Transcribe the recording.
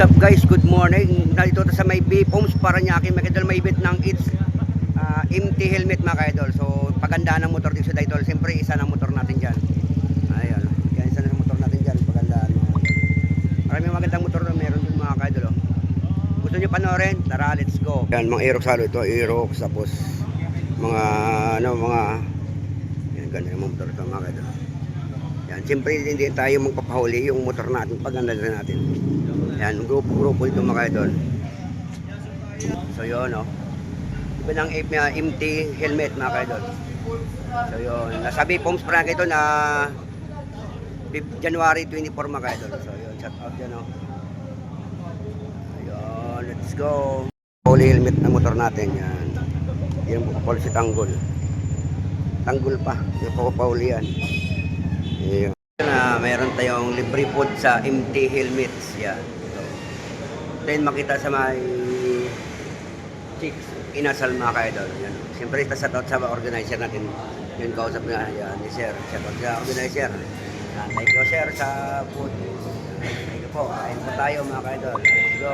up guys? Good morning. Nandito sa may B-Foams Paranaque, mga kaidol, may bit ng its empty helmet mga kaidol. So pagandaan ng motor dito sa Idol. Siyempre isa ng motor natin dyan. Ayan, yan isa ng motor natin dyan. Pagandaan mga kaidol. Maraming magandang motor na meron din mga kaidol. Oh. Gusto nyo panoorin? Tara, let's go. Yan, mga Aerox halo ito. Aerox, tapos mga yan, ganyan yung motor ito mga kaidol. Yan, siyempre hindi tayo magpapahuli yung motor natin. Pagandaan natin. Yan, grupo ito mga kaidol. So yun, no. Iba ng empty helmet mga kaidol. So yun, nasa B-Foams Paranaque ito na January 24 mga kaidol. So yun, shout out dyan, no. So yun, let's go. Fully helmet na motor natin. Yan. Yan po pa si Tanggol. Tanggol pa. Yan po pa uli yan. Yan. Mayroon tayong libre food sa empty helmets. Yan. Then makita sa may chicks inasal mga kaidol. Yan. Siyempre sa shoutout sa organizer natin. Yun kausap nga. Yan ni sir. Shoutout sa organizer. Yan. Thank you sir sa food. Thank you po. Kain po tayo mga kaidol. Let's go.